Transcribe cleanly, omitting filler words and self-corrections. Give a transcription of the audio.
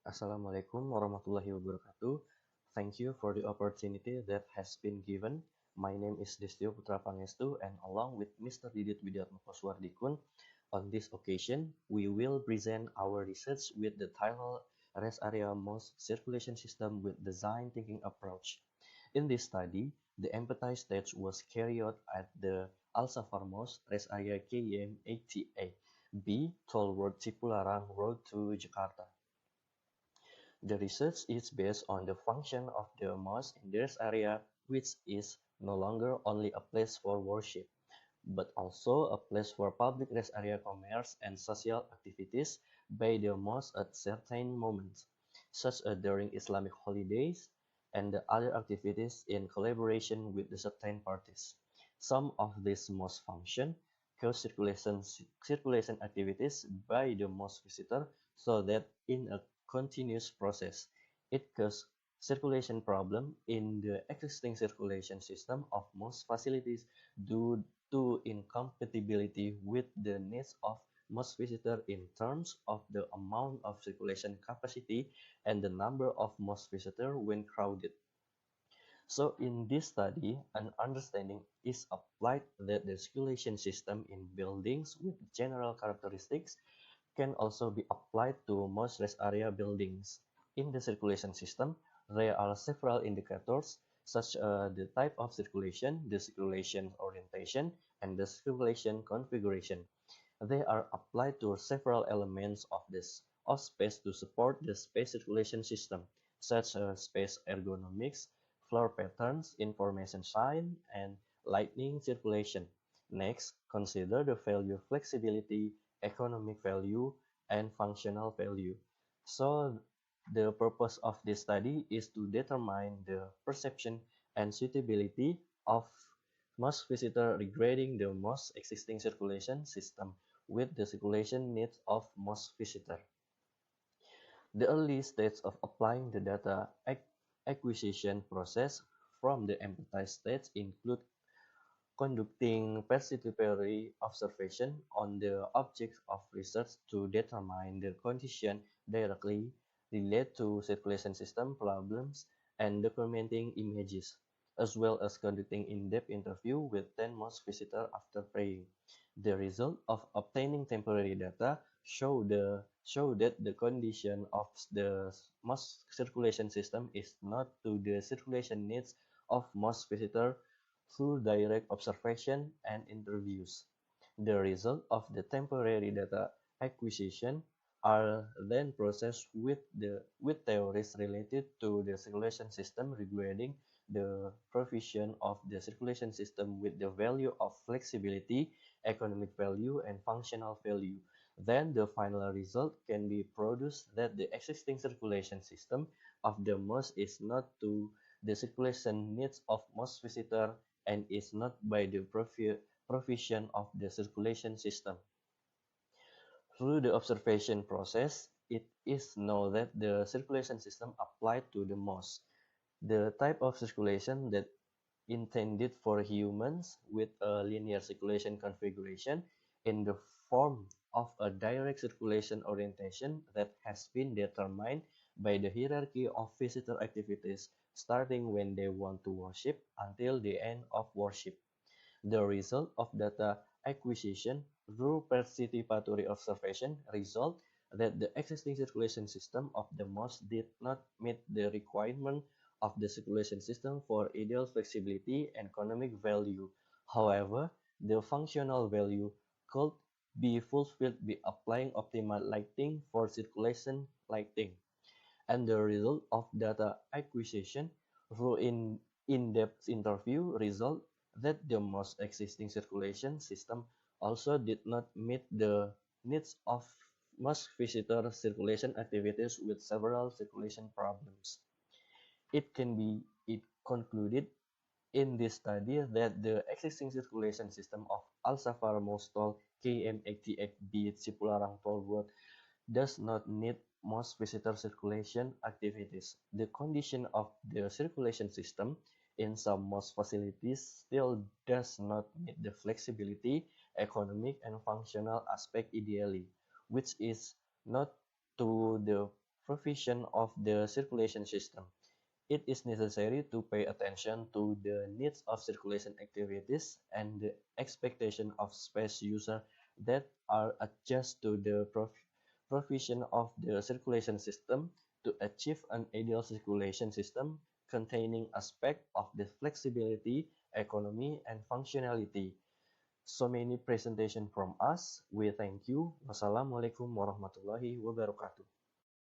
Assalamualaikum warahmatullahi wabarakatuh. Thank you for the opportunity that has been given. My name is Destio Putra Pangestu, and along with Mr. Didit Widiatmoko Suardikun, on this occasion, we will present our research with the title Rest Area MOS Circulation System with Design Thinking Approach. In this study, the empathize stage was carried out at the Al-Safar Mosque Rest Area KM 88B, Toll Road Cipularang Road to Jakarta. The research is based on the function of the mosque in this area, which is no longer only a place for worship, but also a place for public rest area commerce and social activities by the mosque at certain moments, such as during Islamic holidays and the other activities in collaboration with the certain parties. Some of these mosque function cause circulation activities by the mosque visitor so that in a continuous process, it causes circulation problem in the existing circulation system of most facilities due to incompatibility with the needs of most visitors in terms of the amount of circulation capacity and the number of most visitors when crowded. So in this study, an understanding is applied that the circulation system in buildings with general characteristics can also be applied to most rest area buildings. In the circulation system, there are several indicators such as the type of circulation, the circulation orientation, and the circulation configuration. They are applied to several elements of this of space to support the space circulation system, such as space ergonomics, floor patterns, information sign, and lighting circulation. Next, consider the value flexibility, economic value, and functional value. So, the purpose of this study is to determine the perception and suitability of most visitors regarding the most existing circulation system with the circulation needs of most visitors. The early stage of applying the data acquisition process from the empathize stage include conducting participatory observation on the objects of research to determine their condition directly related to circulation system problems and documenting images, as well as conducting in-depth interview with 10 most visitors after praying. The result of obtaining temporary data show that the condition of the most circulation system is not to the circulation needs of most visitors through direct observation and interviews. The result of the temporary data acquisition are then processed with theories related to the circulation system regarding the provision of the circulation system with the value of flexibility, economic value, and functional value. Then the final result can be produced that the existing circulation system of the most is not to the circulation needs of most visitors and is not by the provision of the circulation system. Through the observation process, it is known that the circulation system applied to the most. The type of circulation that intended for humans with a linear circulation configuration in the form of a direct circulation orientation that has been determined by the hierarchy of visitor activities starting when they want to worship until the end of worship. The result of data acquisition through participatory observation result that the existing circulation system of the mosque did not meet the requirement of the circulation system for ideal flexibility and economic value. However, the functional value could be fulfilled by applying optimal lighting for circulation lighting. And the result of data acquisition through in-depth interview result that the most existing circulation system also did not meet the needs of most visitor circulation activities with several circulation problems. It concluded in this study that the existing circulation system of Al-Safar Mostal KM88B Cipularang Toll Road does not need most visitor circulation activities. The condition of the circulation system in some most facilities still does not meet the flexibility, economic, and functional aspect ideally, which is not to the provision of the circulation system. It is necessary to pay attention to the needs of circulation activities and the expectation of space users that are adjust to the provision of the circulation system to achieve an ideal circulation system containing aspects of the flexibility, economy, and functionality. So many presentation from us. We thank you. Wassalamualaikum warahmatullahi wabarakatuh.